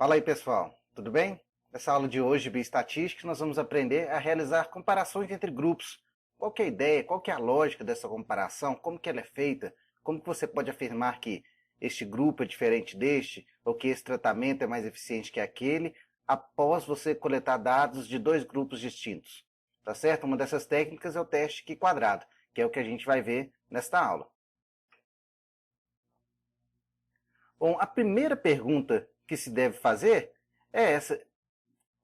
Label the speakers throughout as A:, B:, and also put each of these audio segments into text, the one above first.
A: Fala aí, pessoal, tudo bem? Nessa aula de hoje de bioestatística, nós vamos aprender a realizar comparações entre grupos. Qual que é a ideia, qual que é a lógica dessa comparação, como que ela é feita, como que você pode afirmar que este grupo é diferente deste, ou que esse tratamento é mais eficiente que aquele, após você coletar dados de dois grupos distintos. Tá certo? Uma dessas técnicas é o teste Q quadrado, que é o que a gente vai ver nesta aula. Bom, a primeira pergunta que se deve fazer é essa: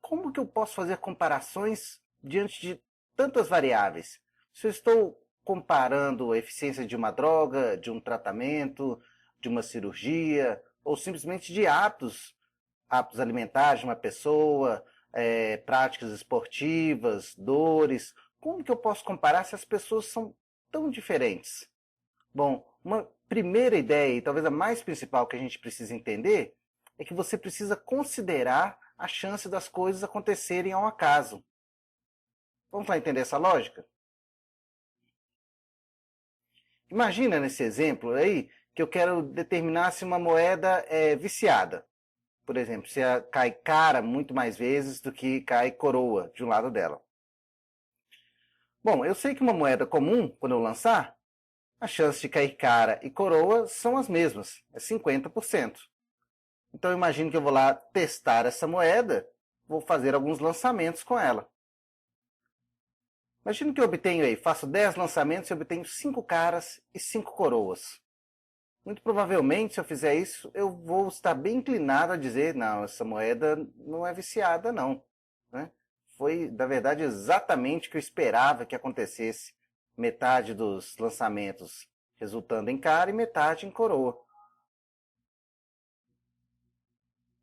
A: como que eu posso fazer comparações diante de tantas variáveis? Se eu estou comparando a eficiência de uma droga, de um tratamento, de uma cirurgia, ou simplesmente de hábitos alimentares de uma pessoa, práticas esportivas, dores, como que eu posso comparar se as pessoas são tão diferentes? Bom, uma primeira ideia, e talvez a mais principal que a gente precisa entender, é que você precisa considerar a chance das coisas acontecerem ao acaso. Vamos lá entender essa lógica? Imagina nesse exemplo aí que eu quero determinar se uma moeda é viciada. Por exemplo, se ela cai cara muito mais vezes do que cai coroa de um lado dela. Bom, eu sei que uma moeda comum, quando eu lançar, a chance de cair cara e coroa são as mesmas, é 50%. Então eu imagino que eu vou lá testar essa moeda, vou fazer alguns lançamentos com ela. Imagino que eu obtenho aí, faço 10 lançamentos e obtenho 5 caras e 5 coroas. Muito provavelmente, se eu fizer isso, eu vou estar bem inclinado a dizer, não, essa moeda não é viciada não. Né? Foi, na verdade, exatamente o que eu esperava que acontecesse. Metade dos lançamentos resultando em cara e metade em coroa.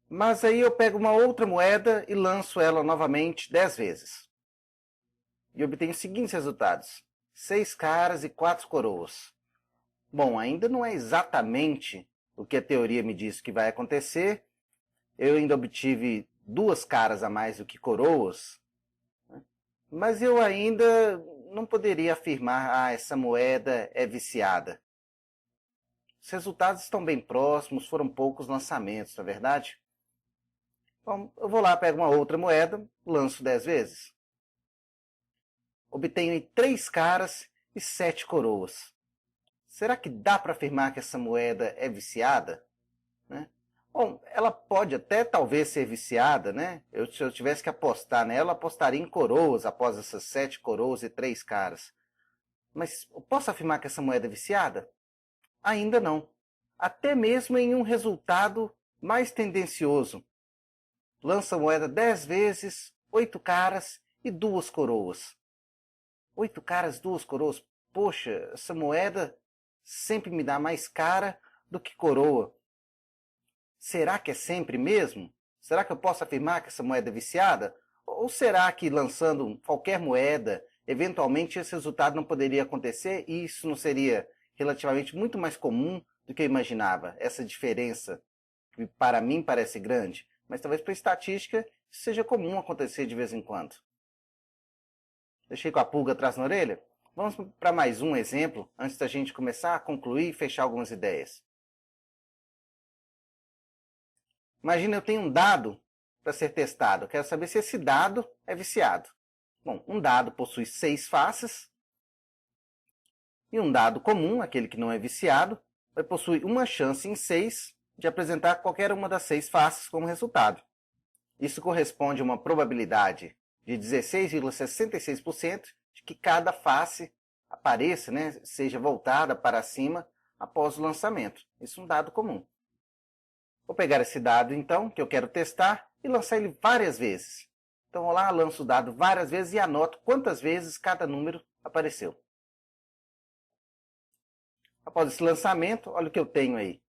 A: Mas aí eu pego uma outra moeda e lanço ela novamente 10 vezes. E obtenho os seguintes resultados: 6 caras e 4 coroas. Bom, ainda não é exatamente o que a teoria me diz que vai acontecer. Eu ainda obtive 2 caras a mais do que coroas. Mas eu ainda não poderia afirmar, essa moeda é viciada. Os resultados estão bem próximos, foram poucos lançamentos, não é verdade? Bom, eu vou lá, pego uma outra moeda, lanço 10 vezes. Obtenho 3 caras e 7 coroas. Será que dá para afirmar que essa moeda é viciada? Né? Bom, ela pode até talvez ser viciada, né? Se eu tivesse que apostar nela, apostaria em coroas após essas 7 coroas e 3 caras. Mas eu posso afirmar que essa moeda é viciada? Ainda não. Até mesmo em um resultado mais tendencioso. Lança a moeda 10 vezes, 8 caras e 2 coroas. 8 caras, 2 coroas. Poxa, essa moeda sempre me dá mais cara do que coroa. Será que é sempre mesmo? Será que eu posso afirmar que essa moeda é viciada? Ou será que lançando qualquer moeda, eventualmente esse resultado não poderia acontecer e isso não seria relativamente muito mais comum do que eu imaginava? Essa diferença, que para mim parece grande, mas talvez para a estatística seja comum acontecer de vez em quando. Deixei com a pulga atrás na orelha? Vamos para mais um exemplo, antes da gente começar a concluir e fechar algumas ideias. Imagina, eu tenho um dado para ser testado. Eu quero saber se esse dado é viciado. Bom, um dado possui 6 faces. E um dado comum, aquele que não é viciado, vai possuir uma chance em 6 de apresentar qualquer uma das 6 faces como resultado. Isso corresponde a uma probabilidade de 16,66% de que cada face apareça, né, seja voltada para cima após o lançamento. Isso é um dado comum. Vou pegar esse dado, então, que eu quero testar, e lançar ele várias vezes. Então, vou lá, lanço o dado várias vezes e anoto quantas vezes cada número apareceu. Após esse lançamento, olha o que eu tenho aí.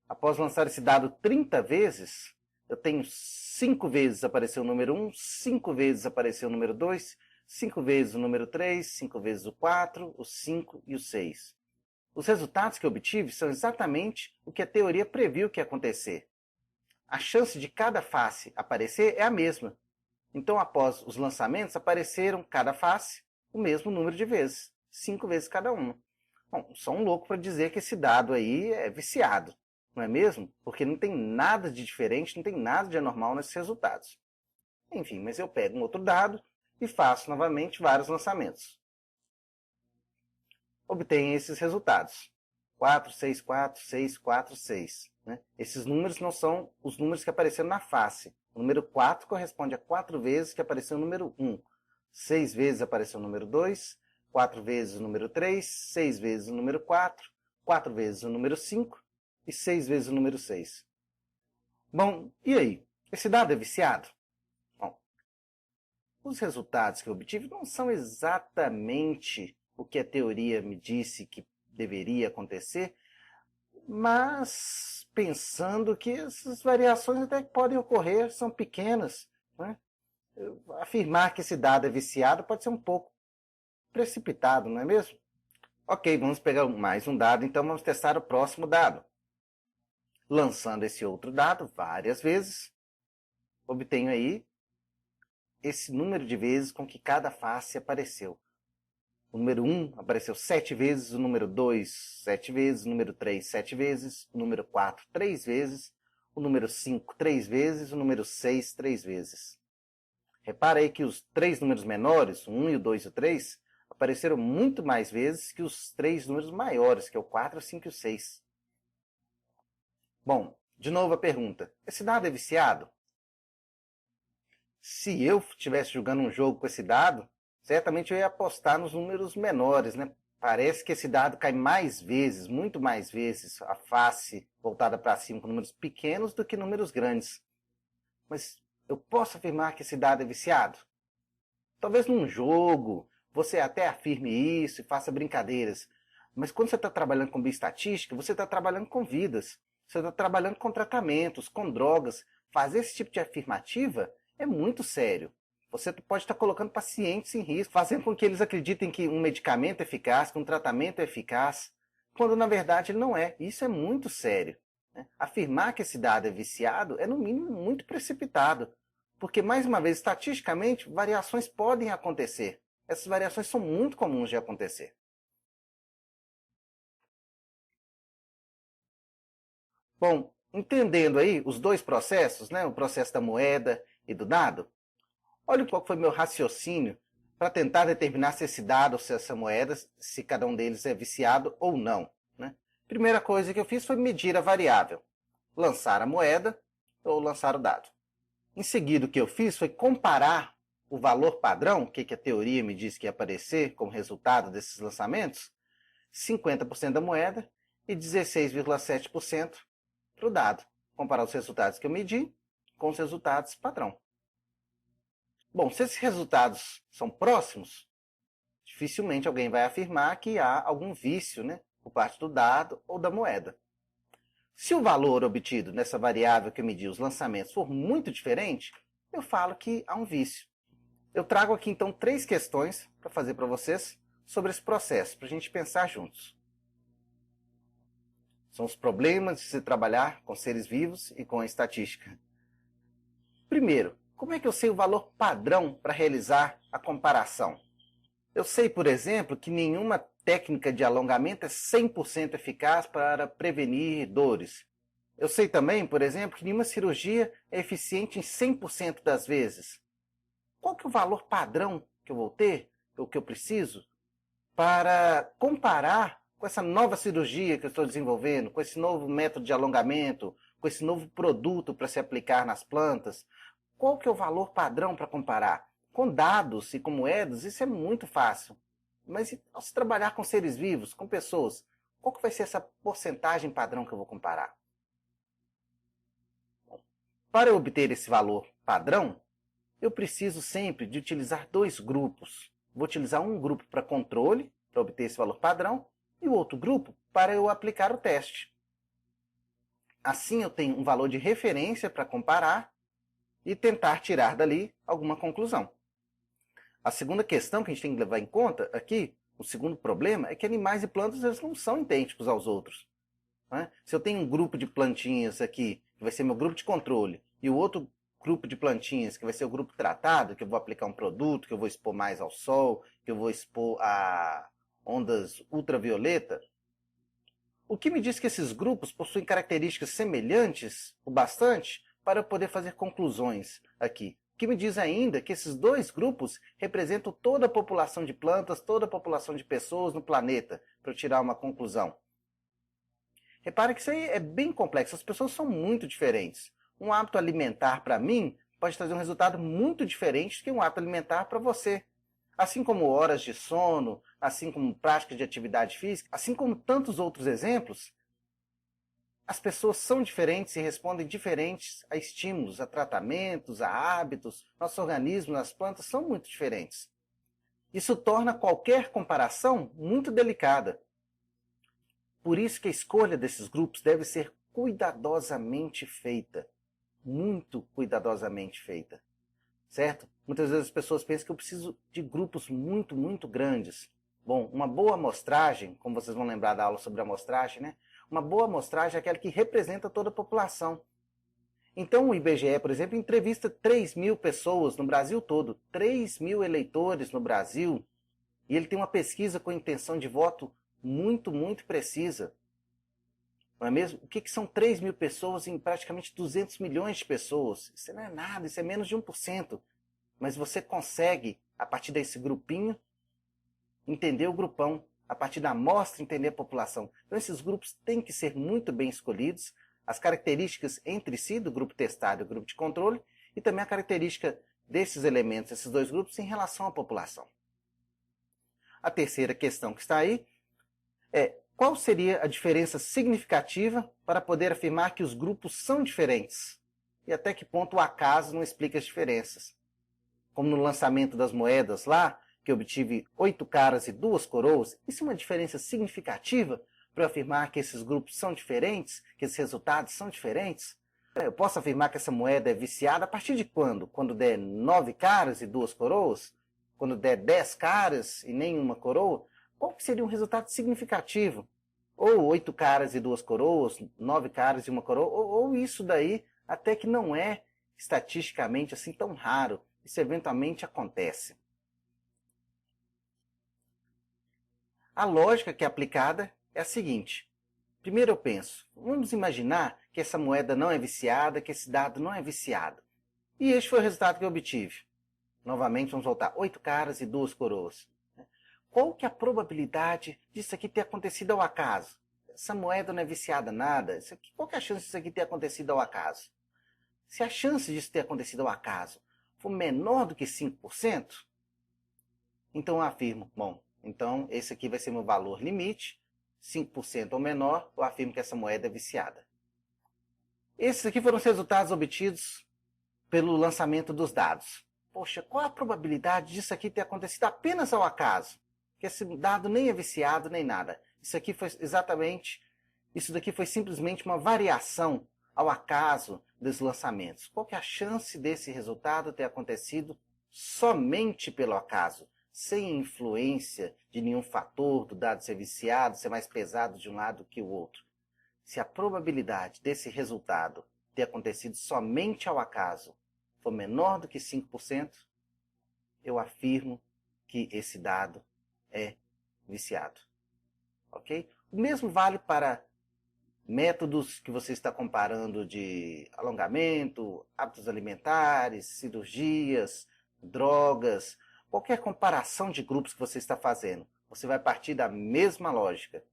A: Após lançar esse dado 30 vezes, eu tenho 5 vezes apareceu o número 1, 5 vezes apareceu o número 2, 5 vezes o número 3, 5 vezes o 4, o 5 e o 6. Os resultados que eu obtive são exatamente o que a teoria previu que ia acontecer. A chance de cada face aparecer é a mesma. Então, após os lançamentos, apareceram cada face o mesmo número de vezes, 5 vezes cada uma. Bom, só um louco para dizer que esse dado aí é viciado. não é mesmo? Porque não tem nada de diferente, não tem nada de anormal nesses resultados. Enfim, mas eu pego um outro dado e faço novamente vários lançamentos. Obtenho esses resultados. 4, 6, 4, 6, 4, 6. Né? Esses números não são os números que apareceram na face. O número 4 corresponde a 4 vezes que apareceu o número 1. 6 vezes apareceu o número 2, 4 vezes o número 3, 6 vezes o número 4, 4 vezes o número 5 e 6 vezes o número 6. Bom, e aí? Esse dado é viciado? Bom, os resultados que eu obtive não são exatamente o que a teoria me disse que deveria acontecer, mas pensando que essas variações até que podem ocorrer, são pequenas, né? Afirmar que esse dado é viciado pode ser um pouco precipitado, não é mesmo? Ok, vamos pegar mais um dado, então vamos testar o próximo dado. Lançando esse outro dado várias vezes, obtenho aí esse número de vezes com que cada face apareceu. O número 1 apareceu 7 vezes, o número 2, 7 vezes, o número 3, 7 vezes, o número 4, 3 vezes, o número 5, 3 vezes, o número 6, 3 vezes. Repara aí que os 3 números menores, o 1, o 2 e o 3, apareceram muito mais vezes que os 3 números maiores, que é o 4, o 5 e o 6. Bom, de novo a pergunta, esse dado é viciado? Se eu estivesse jogando um jogo com esse dado, certamente eu ia apostar nos números menores, né? Parece que esse dado cai mais vezes, muito mais vezes, a face voltada para cima com números pequenos do que números grandes. Mas eu posso afirmar que esse dado é viciado? Talvez num jogo você até afirme isso e faça brincadeiras, mas quando você está trabalhando com bioestatística, você está trabalhando com vidas, você está trabalhando com tratamentos, com drogas. Fazer esse tipo de afirmativa é muito sério. Você pode estar colocando pacientes em risco, fazendo com que eles acreditem que um medicamento é eficaz, que um tratamento é eficaz, quando na verdade ele não é. Isso é muito sério. Afirmar que esse dado é viciado é, no mínimo, muito precipitado. Porque, mais uma vez, estatisticamente, variações podem acontecer. Essas variações são muito comuns de acontecer. Bom, entendendo aí os dois processos, né, o processo da moeda e do dado, olha qual foi meu raciocínio para tentar determinar se esse dado ou se essa moeda, se cada um deles é viciado ou não. Né? Primeira coisa que eu fiz foi medir a variável, lançar a moeda ou lançar o dado. Em seguida, o que eu fiz foi comparar o valor padrão, que a teoria me disse que ia aparecer como resultado desses lançamentos, 50% da moeda e 16,7% para o dado. Comparar os resultados que eu medi com os resultados padrão. Bom, se esses resultados são próximos, dificilmente alguém vai afirmar que há algum vício, né, por parte do dado ou da moeda. Se o valor obtido nessa variável que eu medi os lançamentos for muito diferente, eu falo que há um vício. Eu trago aqui então 3 questões para fazer para vocês sobre esse processo, para a gente pensar juntos. São os problemas de se trabalhar com seres vivos e com a estatística. Primeiro, como é que eu sei o valor padrão para realizar a comparação? Eu sei, por exemplo, que nenhuma técnica de alongamento é 100% eficaz para prevenir dores. Eu sei também, por exemplo, que nenhuma cirurgia é eficiente em 100% das vezes. Qual que é o valor padrão que eu vou ter, ou que eu preciso, para comparar com essa nova cirurgia que eu estou desenvolvendo, com esse novo método de alongamento, com esse novo produto para se aplicar nas plantas? Qual que é o valor padrão para comparar? Com dados e com moedas, isso é muito fácil. Mas ao se trabalhar com seres vivos, com pessoas, qual que vai ser essa porcentagem padrão que eu vou comparar? Para eu obter esse valor padrão, eu preciso sempre de utilizar 2 grupos. Vou utilizar um grupo para controle, para obter esse valor padrão, e o outro grupo para eu aplicar o teste. Assim eu tenho um valor de referência para comparar e tentar tirar dali alguma conclusão. A segunda questão que a gente tem que levar em conta aqui, o segundo problema, é que animais e plantas eles não são idênticos aos outros. Né? Se eu tenho um grupo de plantinhas aqui, que vai ser meu grupo de controle, e o outro grupo de plantinhas, que vai ser o grupo tratado, que eu vou aplicar um produto, que eu vou expor mais ao sol, que eu vou expor a ondas ultravioleta, O que me diz que esses grupos possuem características semelhantes o bastante para eu poder fazer conclusões aqui. O que me diz ainda que esses dois grupos representam toda a população de plantas, toda a população de pessoas no planeta, para eu tirar uma conclusão. Repare que isso aí é bem complexo, as pessoas são muito diferentes. Um hábito alimentar para mim pode trazer um resultado muito diferente do que um hábito alimentar para você. Assim como horas de sono, assim como práticas de atividade física, assim como tantos outros exemplos, as pessoas são diferentes e respondem diferentes a estímulos, a tratamentos, a hábitos. Nosso organismo, as plantas são muito diferentes. Isso torna qualquer comparação muito delicada. Por isso que a escolha desses grupos deve ser cuidadosamente feita. Muito cuidadosamente feita. Certo? Muitas vezes as pessoas pensam que eu preciso de grupos muito grandes. Bom, uma boa amostragem, como vocês vão lembrar da aula sobre amostragem, né? Uma boa amostragem é aquela que representa toda a população. Então o IBGE, por exemplo, entrevista 3.000 pessoas no Brasil todo, 3.000 eleitores no Brasil, e ele tem uma pesquisa com intenção de voto muito precisa. Não é mesmo? O que são 3.000 pessoas em praticamente 200 milhões de pessoas? Isso não é nada, isso é menos de 1%. Mas você consegue, a partir desse grupinho, entender o grupão. A partir da amostra, entender a população. Então esses grupos têm que ser muito bem escolhidos. As características entre si, do grupo testado e do grupo de controle, e também a característica desses elementos, esses dois grupos, em relação à população. A terceira questão que está aí é: qual seria a diferença significativa para poder afirmar que os grupos são diferentes? E até que ponto o acaso não explica as diferenças? Como no lançamento das moedas lá, que eu obtive 8 caras e 2 coroas, isso é uma diferença significativa para eu afirmar que esses grupos são diferentes, que esses resultados são diferentes? Eu posso afirmar que essa moeda é viciada a partir de quando? Quando der 9 caras e 2 coroas? Quando der 10 caras e nenhuma coroa? Qual seria um resultado significativo? Ou 8 caras e 2 coroas, 9 caras e uma coroa, ou isso daí até que não é estatisticamente assim tão raro. Isso eventualmente acontece. A lógica que é aplicada é a seguinte. Primeiro eu penso, vamos imaginar que essa moeda não é viciada, que esse dado não é viciado. E este foi o resultado que eu obtive. Novamente vamos voltar, 8 caras e 2 coroas. Qual que é a probabilidade disso aqui ter acontecido ao acaso? Essa moeda não é viciada nada. Qual que é a chance disso aqui ter acontecido ao acaso? Se a chance disso ter acontecido ao acaso for menor do que 5%, então eu afirmo, bom, então esse aqui vai ser meu valor limite, 5% ou menor, eu afirmo que essa moeda é viciada. Esses aqui foram os resultados obtidos pelo lançamento dos dados. Poxa, qual a probabilidade disso aqui ter acontecido apenas ao acaso? Que esse dado nem é viciado nem nada. Isso daqui foi simplesmente uma variação ao acaso dos lançamentos. Qual que é a chance desse resultado ter acontecido somente pelo acaso, sem influência de nenhum fator do dado ser viciado, ser mais pesado de um lado que o outro? Se a probabilidade desse resultado ter acontecido somente ao acaso for menor do que 5%, eu afirmo que esse dado é viciado. Ok? O mesmo vale para métodos que você está comparando de alongamento, hábitos alimentares, cirurgias, drogas, qualquer comparação de grupos que você está fazendo. Você vai partir da mesma lógica.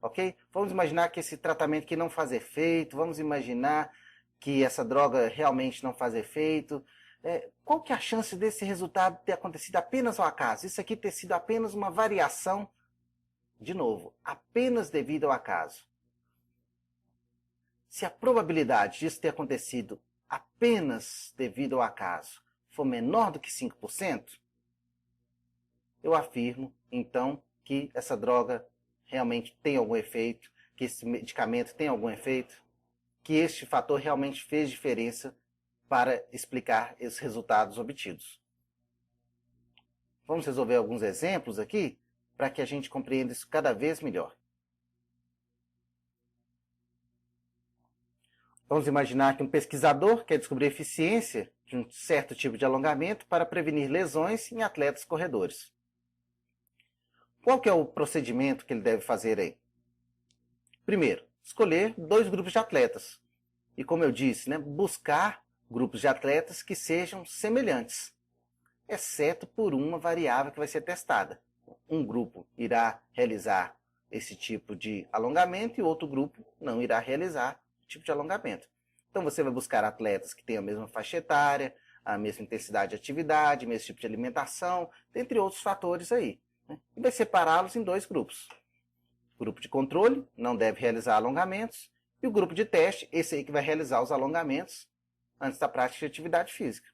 A: Ok? Vamos imaginar que esse tratamento aqui não faz efeito, vamos imaginar que essa droga realmente não faz efeito. Qual que é a chance desse resultado ter acontecido apenas ao acaso? Isso aqui ter sido apenas uma variação, de novo, apenas devido ao acaso. Se a probabilidade disso ter acontecido apenas devido ao acaso for menor do que 5%, eu afirmo, então, que essa droga realmente tem algum efeito, que esse medicamento tem algum efeito, que este fator realmente fez diferença para explicar esses resultados obtidos. Vamos resolver alguns exemplos aqui para que a gente compreenda isso cada vez melhor. Vamos imaginar que um pesquisador quer descobrir a eficiência de um certo tipo de alongamento para prevenir lesões em atletas corredores. Qual que é o procedimento que ele deve fazer aí? Primeiro, escolher 2 grupos de atletas. E como eu disse, né, buscar grupos de atletas que sejam semelhantes, exceto por uma variável que vai ser testada. Um grupo irá realizar esse tipo de alongamento e outro grupo não irá realizar esse tipo de alongamento. Então você vai buscar atletas que tenham a mesma faixa etária, a mesma intensidade de atividade, mesmo tipo de alimentação, dentre outros fatores aí, né? E vai separá-los em 2 grupos. O grupo de controle não deve realizar alongamentos, e o grupo de teste, esse aí que vai realizar os alongamentos antes da prática de atividade física.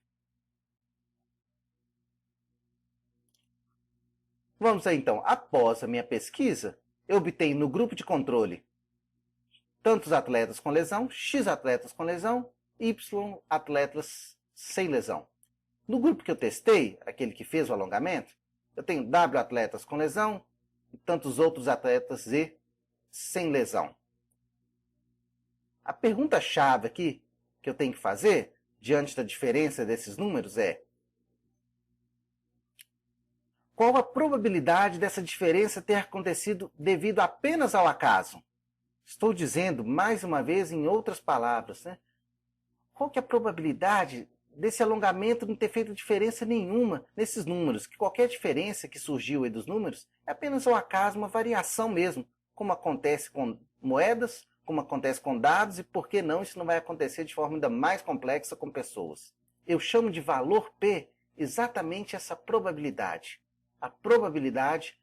A: Vamos aí então, após a minha pesquisa, eu obtenho no grupo de controle tantos atletas com lesão, X atletas com lesão, Y atletas sem lesão. No grupo que eu testei, aquele que fez o alongamento, eu tenho W atletas com lesão e tantos outros atletas Z sem lesão. A pergunta-chave aqui que eu tenho que fazer, diante da diferença desses números, é: qual a probabilidade dessa diferença ter acontecido devido apenas ao acaso? Estou dizendo, mais uma vez, em outras palavras, né? Qual que é a probabilidade desse alongamento não ter feito diferença nenhuma nesses números? Que qualquer diferença que surgiu aí dos números é apenas ao acaso, uma variação mesmo, como acontece com moedas, como acontece com dados, e por que não isso não vai acontecer de forma ainda mais complexa com pessoas? Eu chamo de valor P exatamente essa probabilidade. A probabilidade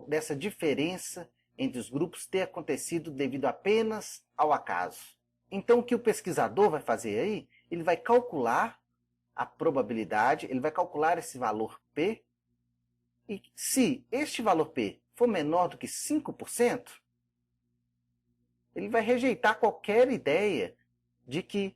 A: dessa diferença entre os grupos ter acontecido devido apenas ao acaso. Então, o que o pesquisador vai fazer aí? Ele vai calcular a probabilidade, ele vai calcular esse valor P, e se este valor P for menor do que 5%, ele vai rejeitar qualquer ideia de que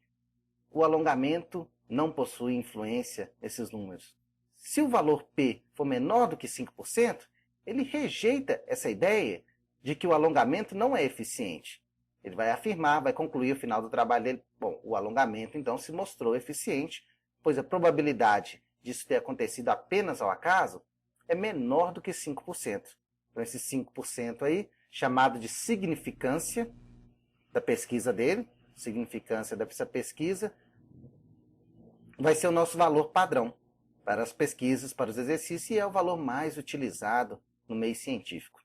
A: o alongamento não possui influência nesses números. Se o valor P for menor do que 5%, ele rejeita essa ideia de que o alongamento não é eficiente. Ele vai afirmar, vai concluir o final do trabalho dele: bom, o alongamento então se mostrou eficiente, pois a probabilidade disso ter acontecido apenas ao acaso é menor do que 5%. Então esse 5% aí, chamado de significância da pesquisa dele, significância dessa pesquisa, vai ser o nosso valor padrão para as pesquisas, para os exercícios, e é o valor mais utilizado no meio científico.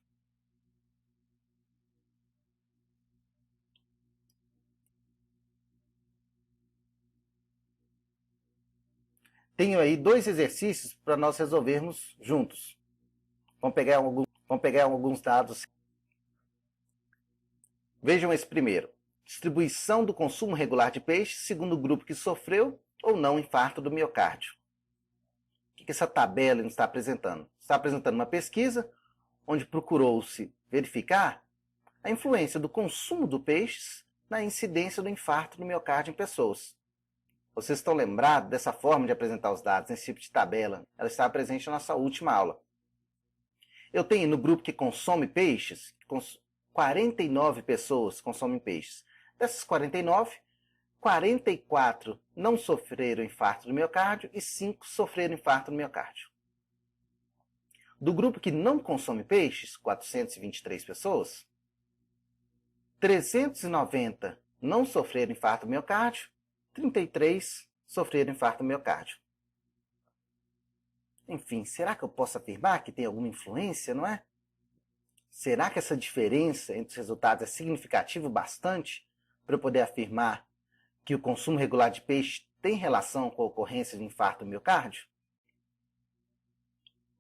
A: Tenho aí 2 exercícios para nós resolvermos juntos. Vamos pegar alguns dados. Vejam esse primeiro. Distribuição do consumo regular de peixe segundo o grupo que sofreu ou não infarto do miocárdio. O que essa tabela nos está apresentando? Está apresentando uma pesquisa onde procurou-se verificar a influência do consumo do peixe na incidência do infarto do miocárdio em pessoas. Vocês estão lembrados dessa forma de apresentar os dados, nesse tipo de tabela? Ela estava presente na nossa última aula. Eu tenho no grupo que consome peixes, 49 pessoas consomem peixes. Dessas 49, 44 não sofreram infarto do miocárdio e 5 sofreram infarto do miocárdio. Do grupo que não consome peixes, 423 pessoas, 390 não sofreram infarto do miocárdio, 33 sofreram infarto do miocárdio. Enfim, será que eu posso afirmar que tem alguma influência, não é? Será que essa diferença entre os resultados é significativa bastante para eu poder afirmar que o consumo regular de peixe tem relação com a ocorrência de infarto do miocárdio?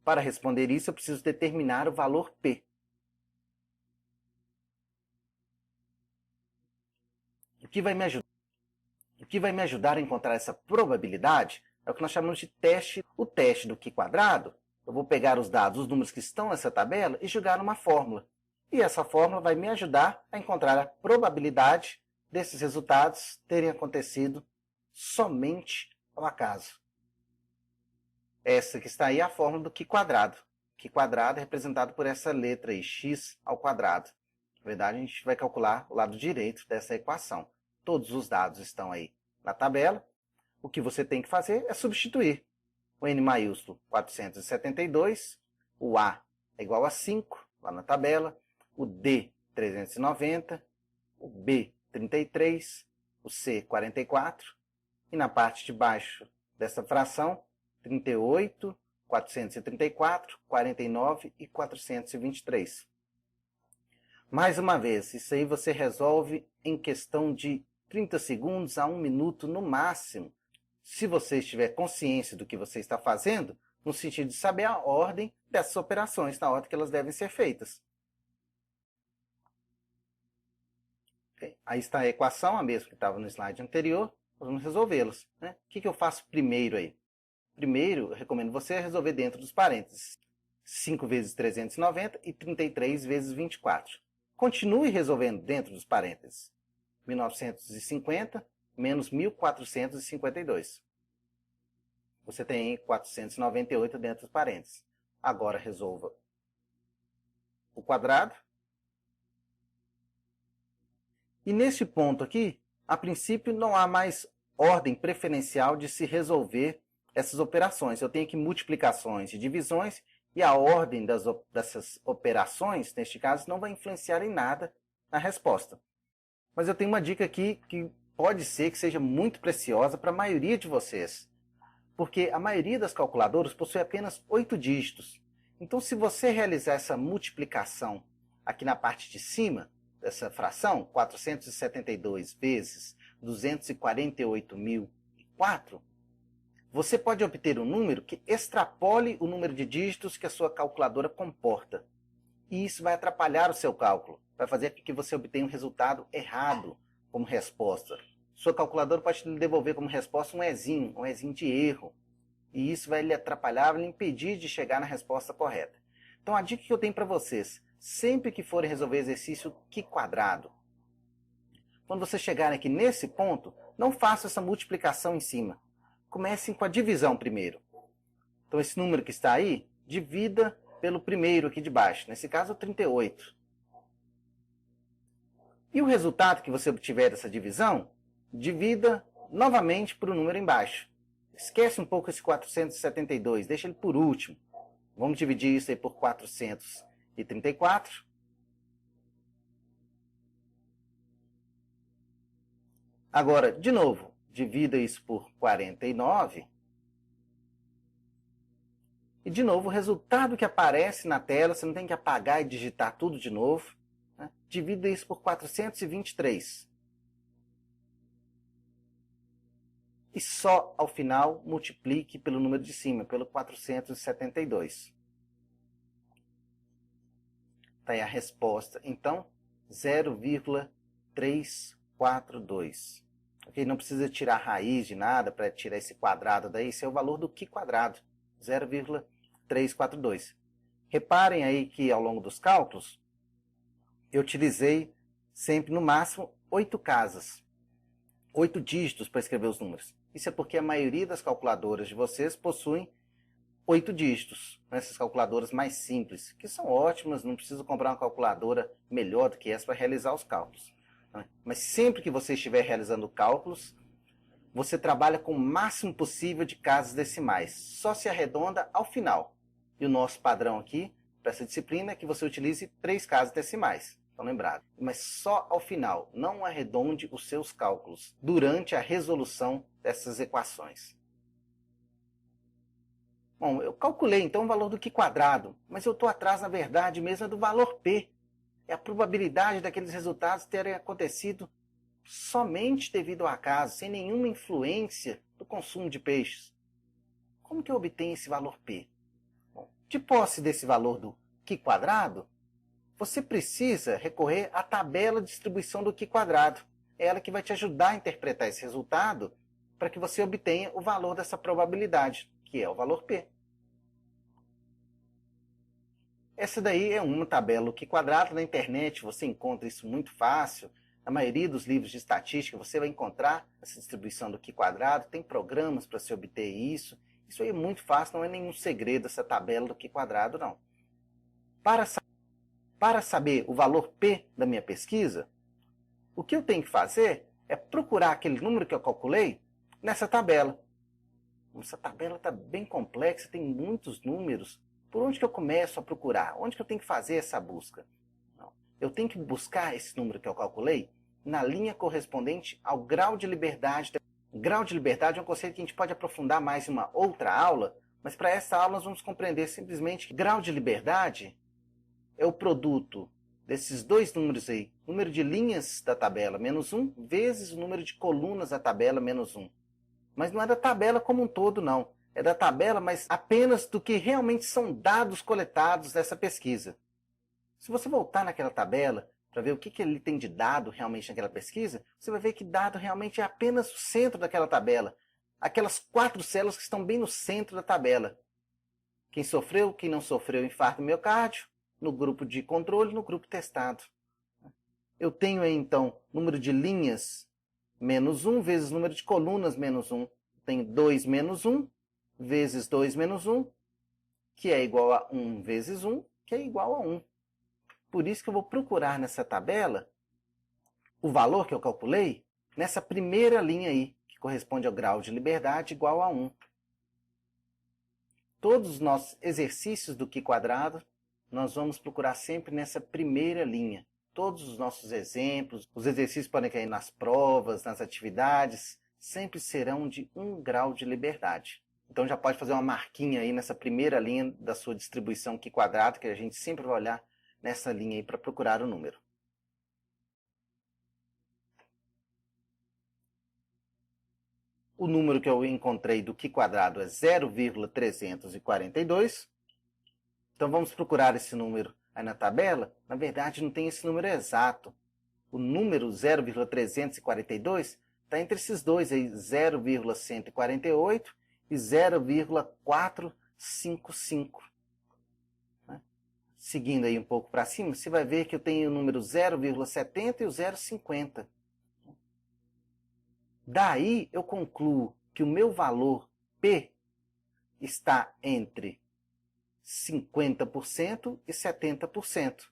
A: Para responder isso, eu preciso determinar o valor P. O que vai me ajudar a encontrar essa probabilidade é o que nós chamamos de teste. O teste do Q quadrado, eu vou pegar os dados, os números que estão nessa tabela e jogar numa fórmula. E essa fórmula vai me ajudar a encontrar a probabilidade desses resultados terem acontecido somente ao acaso. Essa que está aí é a fórmula do Q quadrado. Q quadrado é representado por essa letra aí, x ao quadrado. Na verdade, a gente vai calcular o lado direito dessa equação. Todos os dados estão aí na tabela. O que você tem que fazer é substituir. O N maiúsculo, 472. O A é igual a 5, lá na tabela. O D, 390. o B 33, o C 44, e na parte de baixo dessa fração, 38, 434, 49 e 423. Mais uma vez, isso aí você resolve em questão de 30 segundos a 1 minuto no máximo, se você estiver consciência do que você está fazendo, no sentido de saber a ordem dessas operações, na ordem que elas devem ser feitas. Okay? Aí está a equação, a mesma que estava no slide anterior, nós vamos resolvê-las. Né? O que eu faço primeiro aí? Primeiro, eu recomendo você resolver dentro dos parênteses. 5 vezes 390 e 33 vezes 24. Continue resolvendo dentro dos parênteses. 1950 menos 1452. Você tem 498 dentro dos parênteses. Agora resolva o quadrado. E neste ponto aqui, a princípio não há mais ordem preferencial de se resolver essas operações. Eu tenho aqui multiplicações e divisões, e a ordem dessas operações, neste caso, não vai influenciar em nada na resposta. Mas eu tenho uma dica aqui que pode ser que seja muito preciosa para a maioria de vocês. Porque a maioria das calculadoras possui apenas 8 dígitos. Então, se você realizar essa multiplicação aqui na parte de cima dessa fração, 472 vezes 248.004, você pode obter um número que extrapole o número de dígitos que a sua calculadora comporta. E isso vai atrapalhar o seu cálculo, vai fazer com que você obtenha um resultado errado como resposta. Sua calculadora pode lhe devolver como resposta um Ezinho de erro. E isso vai lhe atrapalhar, vai lhe impedir de chegar na resposta correta. Então a dica que eu tenho para vocês, sempre que forem resolver exercício Qi quadrado, quando vocês chegarem aqui nesse ponto, não façam essa multiplicação em cima. Comecem com a divisão primeiro. Então esse número que está aí, divida pelo primeiro aqui de baixo. Nesse caso, 38. E o resultado que você obtiver dessa divisão, divida novamente por um número embaixo. Esquece um pouco esse 472, deixa ele por último. Vamos dividir isso aí por 434. Agora, de novo, divida isso por 49. E, de novo, o resultado que aparece na tela, você não tem que apagar e digitar tudo de novo. Né? Divida isso por 423. E só ao final multiplique pelo número de cima, pelo 472. Está aí a resposta. Então, 0,342. Okay? Não precisa tirar raiz de nada para tirar esse quadrado daí. Esse é o valor do Qi quadrado. 0,342. Reparem aí que ao longo dos cálculos, eu utilizei sempre no máximo 8 casas. 8 dígitos para escrever os números. Isso é porque a maioria das calculadoras de vocês possuem 8 dígitos. Essas calculadoras mais simples, que são ótimas, não precisa comprar uma calculadora melhor do que essa para realizar os cálculos. Mas sempre que você estiver realizando cálculos, você trabalha com o máximo possível de casas decimais. Só se arredonda ao final. E o nosso padrão aqui, para essa disciplina, é que você utilize 3 casas decimais. Estão lembrados? Mas só ao final. Não arredonde os seus cálculos durante a resolução dessas equações. Bom, eu calculei então o valor do Qi quadrado, mas eu estou atrás, na verdade, mesmo do valor P. É a probabilidade daqueles resultados terem acontecido somente devido ao acaso, sem nenhuma influência do consumo de peixes. Como que eu obtenho esse valor P? Bom, de posse desse valor do Qi quadrado, você precisa recorrer à tabela de distribuição do Qi quadrado. É ela que vai te ajudar a interpretar esse resultado para que você obtenha o valor dessa probabilidade, que é o valor P. Essa daí é uma tabela do Qi quadrado. Na internet você encontra isso muito fácil. Na maioria dos livros de estatística você vai encontrar essa distribuição do Qi quadrado. Tem programas para se obter isso. Isso aí é muito fácil, não é nenhum segredo essa tabela do Qi quadrado, não. Para saber o valor P da minha pesquisa, o que eu tenho que fazer é procurar aquele número que eu calculei nessa tabela. Essa tabela está bem complexa, tem muitos números. Por onde que eu começo a procurar? Onde que eu tenho que fazer essa busca? Não. Eu tenho que buscar esse número que eu calculei na linha correspondente ao grau de liberdade. Grau de liberdade é um conceito que a gente pode aprofundar mais em uma outra aula, mas para essa aula nós vamos compreender simplesmente que grau de liberdade é o produto desses dois números aí, número de linhas da tabela, menos 1, vezes o número de colunas da tabela, menos 1. Mas não é da tabela como um todo, não. É da tabela, mas apenas do que realmente são dados coletados nessa pesquisa. Se você voltar naquela tabela para ver o que ele tem de dado realmente naquela pesquisa, você vai ver que dado realmente é apenas o centro daquela tabela. Aquelas 4 células que estão bem no centro da tabela. Quem sofreu, quem não sofreu infarto do miocárdio, no grupo de controle, no grupo testado. Eu tenho aí, então, número de linhas menos 1 vezes número de colunas menos 1. Tenho 2 menos 1 vezes 2 menos 1, que é igual a 1 vezes 1, que é igual a 1. Por isso que eu vou procurar nessa tabela o valor que eu calculei nessa primeira linha aí, que corresponde ao grau de liberdade igual a 1. Todos os nossos exercícios do Q quadrado, nós vamos procurar sempre nessa primeira linha. Todos os nossos exemplos, os exercícios podem cair nas provas, nas atividades, sempre serão de 1 grau de liberdade. Então já pode fazer uma marquinha aí nessa primeira linha da sua distribuição Q quadrado, que a gente sempre vai olhar nessa linha aí para procurar o número. O número que eu encontrei do Q quadrado é 0,342. Então vamos procurar esse número aí na tabela. Na verdade não tem esse número exato. O número 0,342 está entre esses dois aí, 0,148 e 0,455. Seguindo aí um pouco para cima, você vai ver que eu tenho o número 0,70 e o 0,50. Daí eu concluo que o meu valor P está entre 50% e 70%.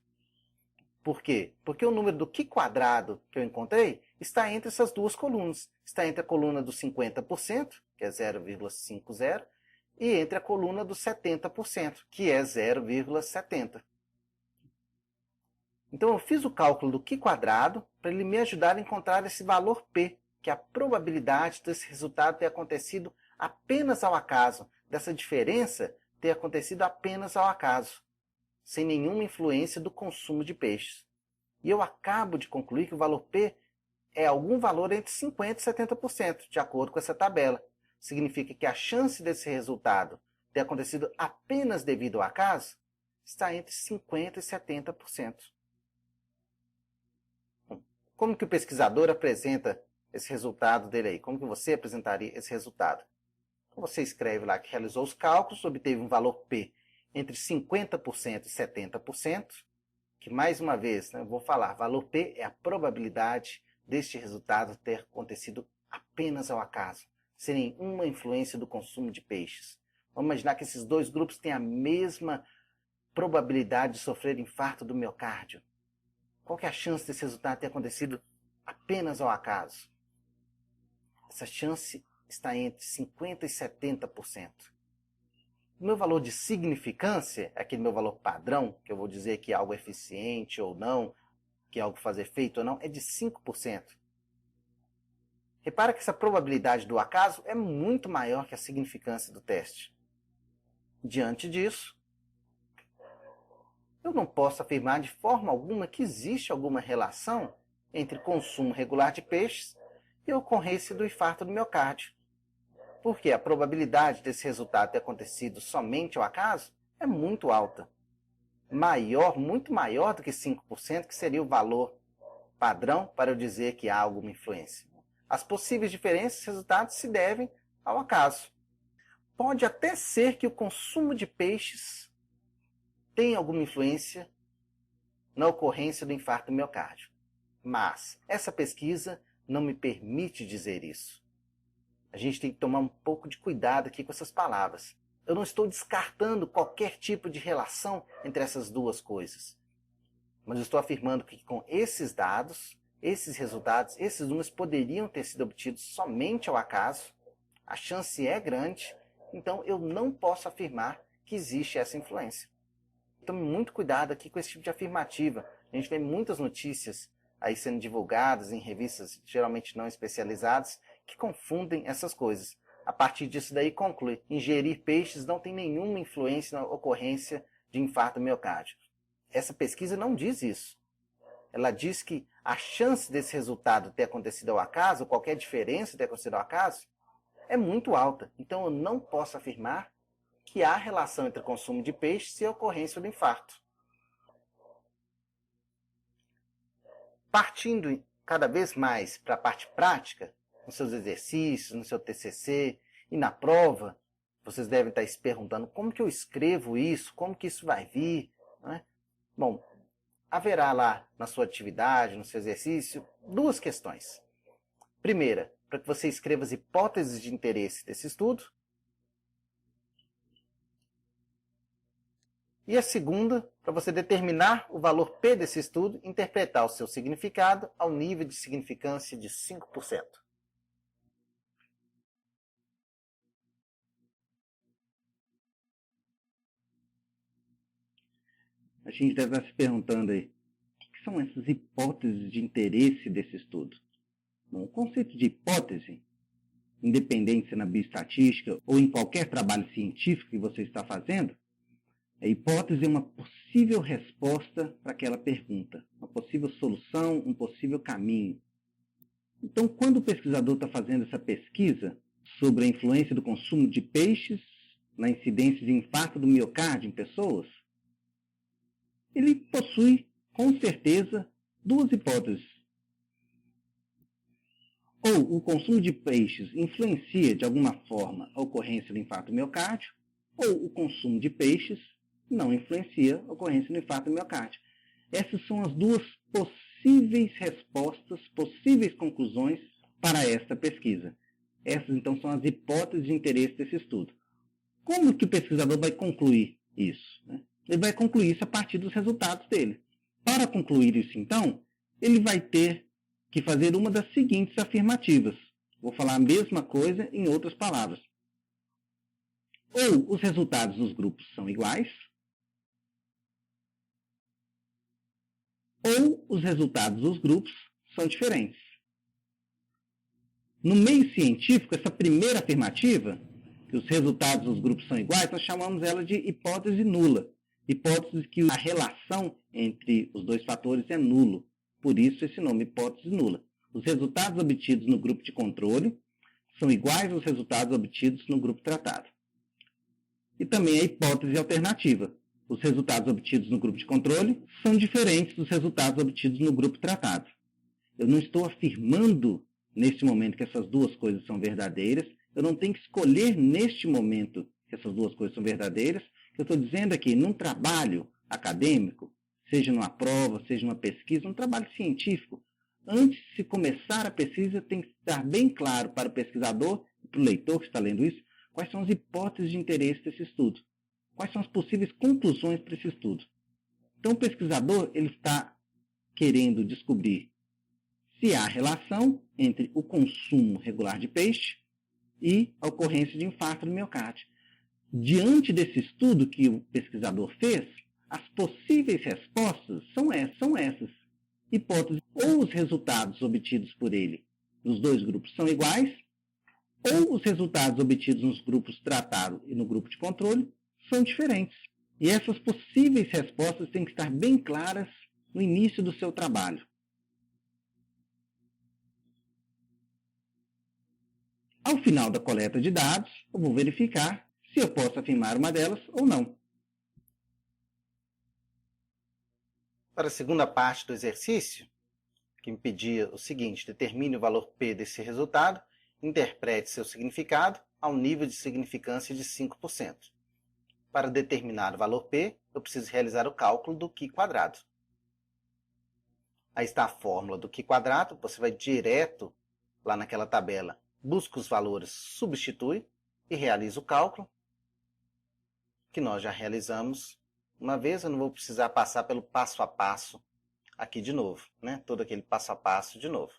A: Por quê? Porque o número do Q quadrado que eu encontrei está entre essas duas colunas. Está entre a coluna do 50%, que é 0,50, e entre a coluna do 70%, que é 0,70. Então eu fiz o cálculo do Q quadrado para ele me ajudar a encontrar esse valor P, que é a probabilidade desse resultado ter acontecido apenas ao acaso, dessa diferença ter acontecido apenas ao acaso, sem nenhuma influência do consumo de peixes. E eu acabo de concluir que o valor P é algum valor entre 50% e 70%, de acordo com essa tabela. Significa que a chance desse resultado ter acontecido apenas devido ao acaso está entre 50% e 70%. Como que o pesquisador apresenta esse resultado dele aí? Como que você apresentaria esse resultado? Você escreve lá que realizou os cálculos, obteve um valor P entre 50% e 70%, que mais uma vez, eu vou falar, valor P é a probabilidade deste resultado ter acontecido apenas ao acaso, sem nenhuma influência do consumo de peixes. Vamos imaginar que esses dois grupos têm a mesma probabilidade de sofrer infarto do miocárdio. Qual que é a chance desse resultado ter acontecido apenas ao acaso? Essa chance está entre 50% e 70%. O meu valor de significância, aquele meu valor padrão, que eu vou dizer que algo é eficiente ou não, que algo faz efeito ou não, é de 5%. Repara que essa probabilidade do acaso é muito maior que a significância do teste. Diante disso, eu não posso afirmar de forma alguma que existe alguma relação entre consumo regular de peixes e a ocorrência do infarto do miocárdio. Porque a probabilidade desse resultado ter acontecido somente ao acaso é muito alta. Maior, muito maior do que 5%, que seria o valor padrão para eu dizer que há alguma influência. As possíveis diferenças de resultados se devem ao acaso. Pode até ser que o consumo de peixes tenha alguma influência na ocorrência do infarto do miocárdio. Mas essa pesquisa não me permite dizer isso. A gente tem que tomar um pouco de cuidado aqui com essas palavras. Eu não estou descartando qualquer tipo de relação entre essas duas coisas. Mas eu estou afirmando que com esses dados, esses resultados, esses números poderiam ter sido obtidos somente ao acaso. A chance é grande, então eu não posso afirmar que existe essa influência. Tome muito cuidado aqui com esse tipo de afirmativa. A gente vê muitas notícias aí sendo divulgadas em revistas geralmente não especializadas, que confundem essas coisas. A partir disso daí conclui, ingerir peixes não tem nenhuma influência na ocorrência de infarto miocárdio. Essa pesquisa não diz isso. Ela diz que a chance desse resultado ter acontecido ao acaso, ou qualquer diferença ter acontecido ao acaso, é muito alta. Então eu não posso afirmar que há relação entre o consumo de peixes e a ocorrência do infarto. Partindo cada vez mais para a parte prática, nos seus exercícios, no seu TCC e na prova, vocês devem estar se perguntando como que eu escrevo isso, como que isso vai vir, né? Bom, haverá lá na sua atividade, no seu exercício, duas questões. Primeira, para que você escreva as hipóteses de interesse desse estudo. E a segunda, para você determinar o valor P desse estudo e interpretar o seu significado ao nível de significância de 5%. A gente deve estar se perguntando aí, o que são essas hipóteses de interesse desse estudo? Bom, o conceito de hipótese, independente se na bioestatística ou em qualquer trabalho científico que você está fazendo, a hipótese é uma possível resposta para aquela pergunta, uma possível solução, um possível caminho. Então, quando o pesquisador está fazendo essa pesquisa sobre a influência do consumo de peixes na incidência de infarto do miocárdio em pessoas, ele possui, com certeza, duas hipóteses. Ou o consumo de peixes influencia de alguma forma a ocorrência do infarto do miocárdio, ou o consumo de peixes não influencia a ocorrência do infarto do miocárdio. Essas são as duas possíveis respostas, possíveis conclusões para esta pesquisa. Essas, então, são as hipóteses de interesse desse estudo. Como que o pesquisador vai concluir isso, né? Ele vai concluir isso a partir dos resultados dele. Para concluir isso, então, ele vai ter que fazer uma das seguintes afirmativas. Vou falar a mesma coisa em outras palavras. Ou os resultados dos grupos são iguais, ou os resultados dos grupos são diferentes. No meio científico, essa primeira afirmativa, que os resultados dos grupos são iguais, nós chamamos ela de hipótese nula. Hipótese que a relação entre os dois fatores é nulo. Por isso esse nome, hipótese nula. Os resultados obtidos no grupo de controle são iguais aos resultados obtidos no grupo tratado. E também a hipótese alternativa. Os resultados obtidos no grupo de controle são diferentes dos resultados obtidos no grupo tratado. Eu não estou afirmando neste momento que essas duas coisas são verdadeiras. Eu não tenho que escolher neste momento que essas duas coisas são verdadeiras. Eu estou dizendo aqui, num trabalho acadêmico, seja numa prova, seja numa pesquisa, um trabalho científico, antes de se começar a pesquisa, tem que estar bem claro para o pesquisador e para o leitor que está lendo isso, quais são as hipóteses de interesse desse estudo, quais são as possíveis conclusões para esse estudo. Então, o pesquisador ele está querendo descobrir se há relação entre o consumo regular de peixe e a ocorrência de infarto do miocárdio. Diante desse estudo que o pesquisador fez, as possíveis respostas são essas. Hipóteses, ou os resultados obtidos por ele nos dois grupos são iguais, ou os resultados obtidos nos grupos tratado e no grupo de controle são diferentes. E essas possíveis respostas têm que estar bem claras no início do seu trabalho. Ao final da coleta de dados, eu vou verificar se eu posso afirmar uma delas ou não. Para a segunda parte do exercício, que me pedia o seguinte: determine o valor P desse resultado, interprete seu significado ao nível de significância de 5%. Para determinar o valor P, eu preciso realizar o cálculo do Q quadrado. Aí está a fórmula do Q quadrado, você vai direto lá naquela tabela, busca os valores, substitui e realiza o cálculo, que nós já realizamos uma vez. Eu não vou precisar passar pelo passo a passo aqui de novo, né? Todo aquele passo a passo de novo.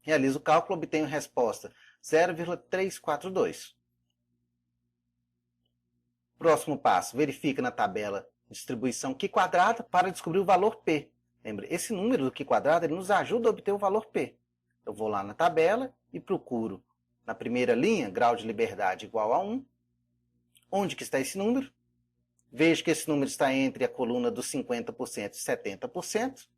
A: Realizo o cálculo, obtenho resposta 0,342. Próximo passo, verifica na tabela distribuição Q quadrado para descobrir o valor P. Lembra, esse número do Q quadrado ele nos ajuda a obter o valor P. Eu vou lá na tabela e procuro, na primeira linha, grau de liberdade igual a 1. Onde que está esse número? Vejo que esse número está entre a coluna dos 50% e 70%.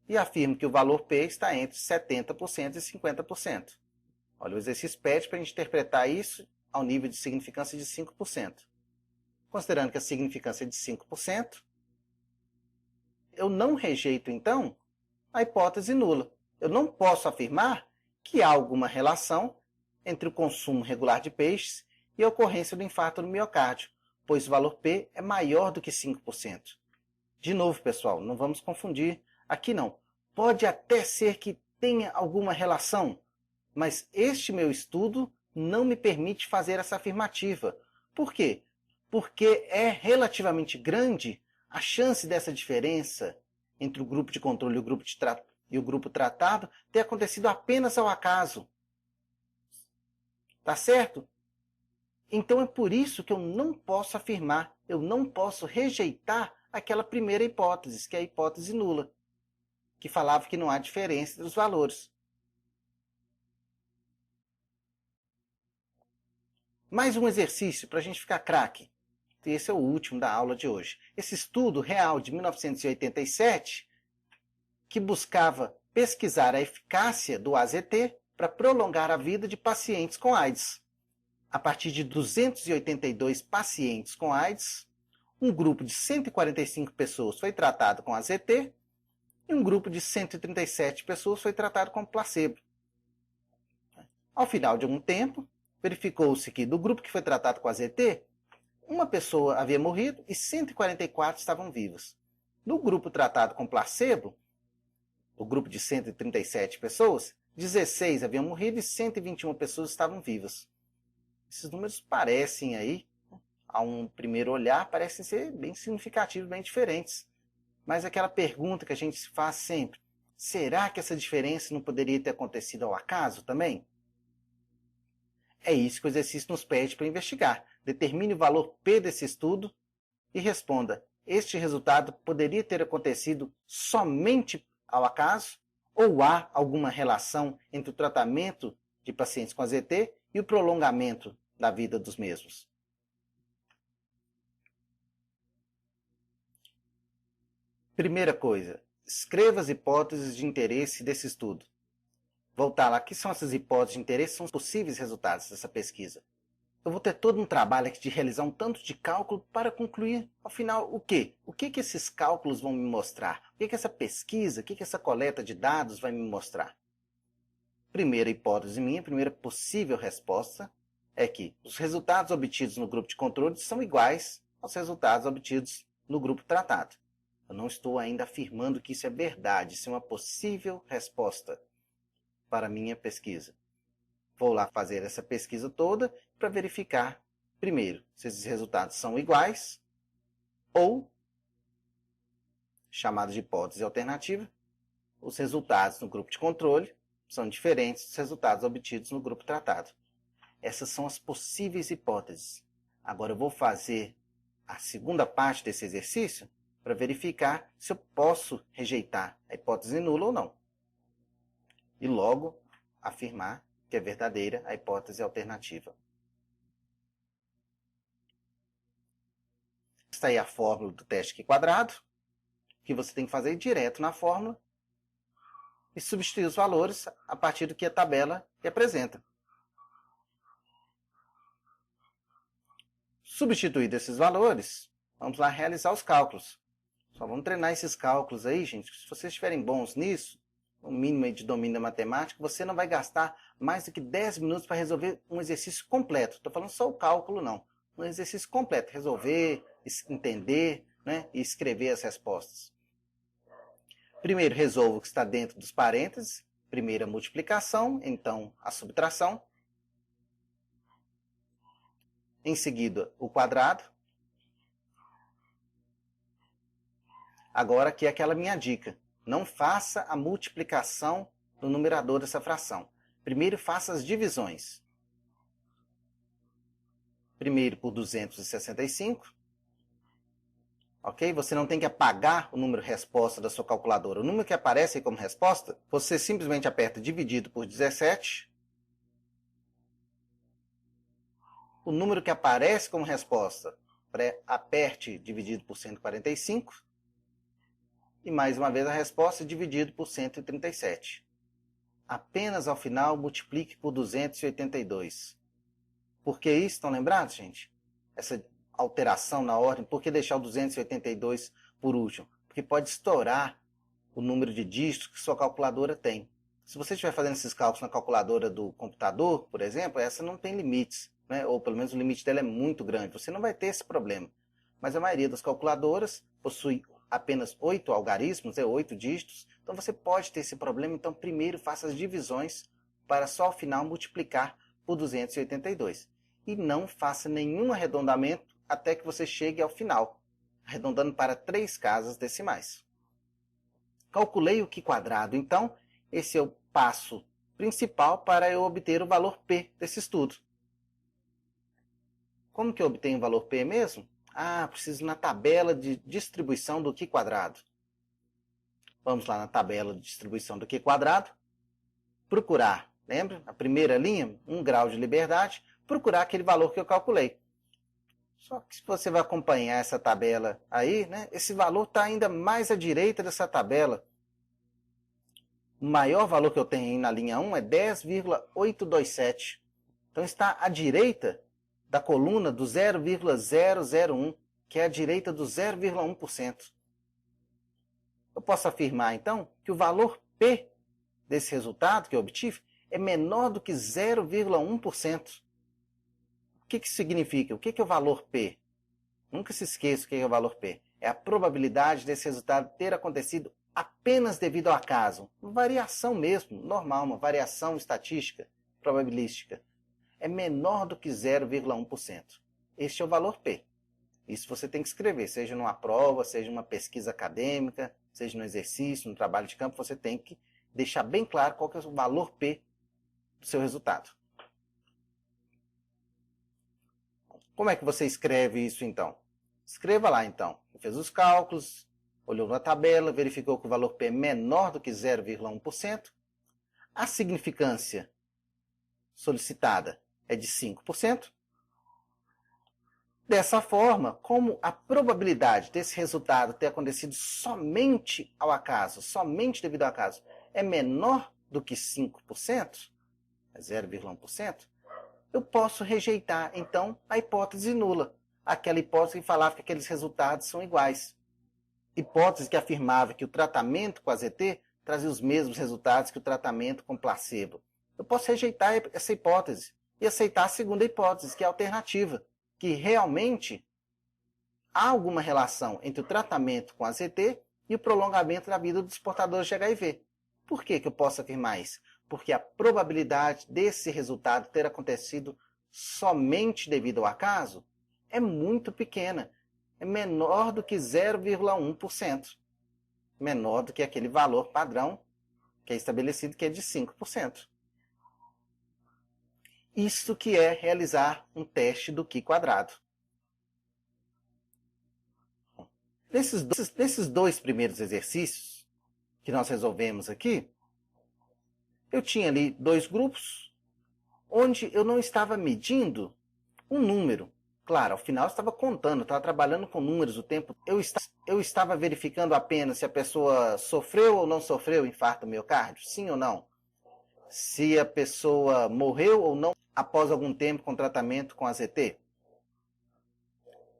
A: E afirmo que o valor P está entre 70% e 50%. Olha, o exercício pede para a gente interpretar isso ao nível de significância de 5%. Considerando que a significância é de 5%, eu não rejeito, então, a hipótese nula. Eu não posso afirmar que há alguma relação entre o consumo regular de peixes e a ocorrência do infarto no miocárdio, pois o valor P é maior do que 5%. De novo, pessoal, não vamos confundir aqui não. Pode até ser que tenha alguma relação, mas este meu estudo não me permite fazer essa afirmativa. Por quê? Porque é relativamente grande a chance dessa diferença entre o grupo de controle e o grupo tratado ter acontecido apenas ao acaso. Tá certo? Então é por isso que eu não posso afirmar, eu não posso rejeitar aquela primeira hipótese, que é a hipótese nula, que falava que não há diferença entre os valores. Mais um exercício para a gente ficar craque. Esse é o último da aula de hoje. Esse estudo real de 1987, que buscava pesquisar a eficácia do AZT para prolongar a vida de pacientes com AIDS. A partir de 282 pacientes com AIDS, um grupo de 145 pessoas foi tratado com AZT e um grupo de 137 pessoas foi tratado com placebo. Ao final de algum tempo, verificou-se que do grupo que foi tratado com AZT, uma pessoa havia morrido e 144 estavam vivos. No grupo tratado com placebo, o grupo de 137 pessoas, 16 haviam morrido e 121 pessoas estavam vivas. Esses números parecem aí, a um primeiro olhar, parecem ser bem significativos, bem diferentes. Mas aquela pergunta que a gente se faz sempre, será que essa diferença não poderia ter acontecido ao acaso também? É isso que o exercício nos pede para investigar. Determine o valor P desse estudo e responda, este resultado poderia ter acontecido somente ao acaso? Ou há alguma relação entre o tratamento de pacientes com AZT e o prolongamento da vida dos mesmos? Primeira coisa, escreva as hipóteses de interesse desse estudo. Voltar lá, que são essas hipóteses de interesse, são os possíveis resultados dessa pesquisa. Eu vou ter todo um trabalho aqui de realizar um tanto de cálculo para concluir, ao final, o quê? O que esses cálculos vão me mostrar? O que essa pesquisa, o que essa coleta de dados vai me mostrar? Primeira hipótese minha, primeira possível resposta é que os resultados obtidos no grupo de controle são iguais aos resultados obtidos no grupo tratado. Eu não estou ainda afirmando que isso é verdade, isso é uma possível resposta para a minha pesquisa. Vou lá fazer essa pesquisa toda para verificar, primeiro, se esses resultados são iguais ou, chamado de hipótese alternativa, os resultados no grupo de controle são diferentes dos resultados obtidos no grupo tratado. Essas são as possíveis hipóteses. Agora eu vou fazer a segunda parte desse exercício para verificar se eu posso rejeitar a hipótese nula ou não. E logo afirmar que é verdadeira a hipótese alternativa. Está aí a fórmula do teste Q quadrado, que você tem que fazer direto na fórmula e substituir os valores a partir do que a tabela representa. Substituídos esses valores, vamos lá realizar os cálculos. Só vamos treinar esses cálculos aí, gente. Se vocês estiverem bons nisso, o mínimo de domínio da matemática, você não vai gastar mais do que 10 minutos para resolver um exercício completo. Estou falando só o cálculo, não. Um exercício completo. Resolver, entender, né, e escrever as respostas. Primeiro, resolvo o que está dentro dos parênteses. Primeiro, a multiplicação, então a subtração. Em seguida, o quadrado. Agora, aqui é aquela minha dica. Não faça a multiplicação no numerador dessa fração. Primeiro, faça as divisões. Primeiro por 265. ok? Você não tem que apagar o número resposta da sua calculadora. O número que aparece aí como resposta, você simplesmente aperta dividido por 17. O número que aparece como resposta, aperte dividido por 145. E mais uma vez a resposta dividido por 137. Apenas ao final multiplique por 282. Por que isso? Estão lembrados, gente? Essa alteração na ordem, por que deixar o 282 por último? Porque pode estourar o número de dígitos que sua calculadora tem. Se você estiver fazendo esses cálculos na calculadora do computador, por exemplo, essa não tem limites, né? Ou pelo menos o limite dela é muito grande, você não vai ter esse problema. Mas a maioria das calculadoras possui apenas 8 algarismos, 8 dígitos, então você pode ter esse problema. Então primeiro faça as divisões para só ao final multiplicar por 282. E não faça nenhum arredondamento até que você chegue ao final, arredondando para 3 casas decimais. Calculei o Qi quadrado, então esse é o passo principal para eu obter o valor P desse estudo. Como que eu obtenho o valor P mesmo? Preciso na tabela de distribuição do Qi quadrado. Vamos lá na tabela de distribuição do Qi quadrado. Procurar, lembra? A primeira linha, 1 grau de liberdade, procurar aquele valor que eu calculei. Só que se você vai acompanhar essa tabela aí, né, esse valor está ainda mais à direita dessa tabela. O maior valor que eu tenho aí na linha 1 é 10,827. Então está à direita da coluna do 0,001, que é à direita do 0,1%. Eu posso afirmar, então, que o valor P desse resultado que eu obtive é menor do que 0,1%. O que isso significa? O que é o valor P? Nunca se esqueça o que é o valor P. É a probabilidade desse resultado ter acontecido apenas devido ao acaso. Uma variação mesmo, normal, uma variação estatística, probabilística. É menor do que 0,1%. Este é o valor P. Isso você tem que escrever, seja numa prova, seja numa pesquisa acadêmica, seja no exercício, no trabalho de campo, você tem que deixar bem claro qual que é o valor P do seu resultado. Como é que você escreve isso então? Escreva lá então. Fez os cálculos, olhou na tabela, verificou que o valor P é menor do que 0,1%. A significância solicitada é de 5%. Dessa forma, como a probabilidade desse resultado ter acontecido somente ao acaso, somente devido ao acaso, é menor do que 5%, 0,1%, eu posso rejeitar, então, a hipótese nula, aquela hipótese que falava que aqueles resultados são iguais. Hipótese que afirmava que o tratamento com AZT trazia os mesmos resultados que o tratamento com placebo. Eu posso rejeitar essa hipótese e aceitar a segunda hipótese, que é a alternativa, que realmente há alguma relação entre o tratamento com AZT e o prolongamento da vida dos portadores de HIV. Por que eu posso afirmar isso? Porque a probabilidade desse resultado ter acontecido somente devido ao acaso é muito pequena. É menor do que 0,1%. Menor do que aquele valor padrão que é estabelecido, que é de 5%. Isso que é realizar um teste do Qi quadrado. Nesses dois primeiros exercícios que nós resolvemos aqui, eu tinha ali 2 grupos, onde eu não estava medindo um número. Claro, ao final eu estava contando, eu estava trabalhando com números o tempo. Eu estava verificando apenas se a pessoa sofreu ou não sofreu infarto miocárdio, sim ou não. Se a pessoa morreu ou não após algum tempo com tratamento com AZT.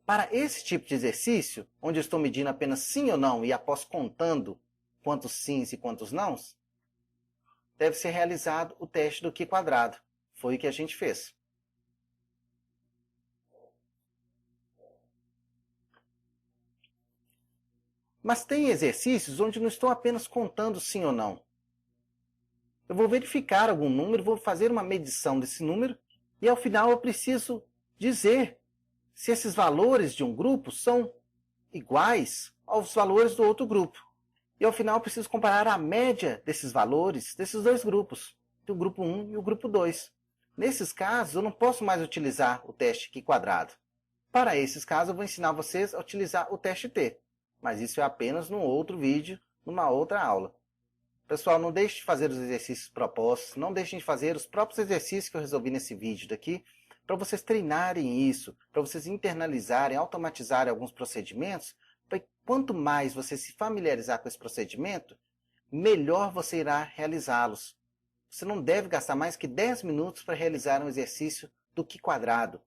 A: Para esse tipo de exercício, onde eu estou medindo apenas sim ou não e após contando quantos sims e quantos nãos, deve ser realizado o teste do Qi quadrado. Foi o que a gente fez. Mas tem exercícios onde não estou apenas contando sim ou não. Eu vou verificar algum número, vou fazer uma medição desse número e ao final eu preciso dizer se esses valores de um grupo são iguais aos valores do outro grupo. E ao final eu preciso comparar a média desses valores desses 2 grupos, do grupo 1 e o grupo 2. Nesses casos, eu não posso mais utilizar o teste Qi quadrado. Para esses casos, eu vou ensinar vocês a utilizar o teste T, mas isso é apenas num outro vídeo, numa outra aula. Pessoal, não deixe de fazer os exercícios propostos, não deixem de fazer os próprios exercícios que eu resolvi nesse vídeo daqui, para vocês treinarem isso, para vocês internalizarem, automatizarem alguns procedimentos, para quanto mais você se familiarizar com esse procedimento, melhor você irá realizá-los. Você não deve gastar mais que 10 minutos para realizar um exercício do que quadrado.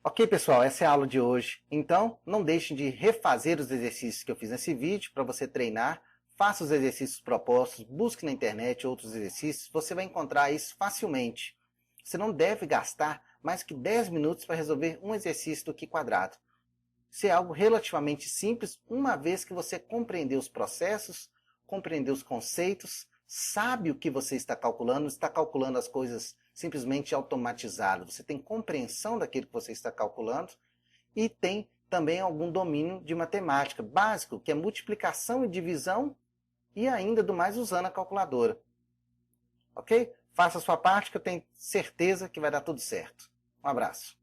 A: Ok, pessoal, essa é a aula de hoje. Então, não deixem de refazer os exercícios que eu fiz nesse vídeo para você treinar. Faça os exercícios propostos, busque na internet outros exercícios, você vai encontrar isso facilmente. Você não deve gastar mais que 10 minutos para resolver um exercício do que quadrado. Isso é algo relativamente simples, uma vez que você compreendeu os processos, compreendeu os conceitos, sabe o que você está calculando as coisas simplesmente automatizado. Você tem compreensão daquilo que você está calculando e tem também algum domínio de matemática básico, que é multiplicação e divisão, e ainda do mais usando a calculadora. Ok? Faça a sua parte que eu tenho certeza que vai dar tudo certo. Um abraço.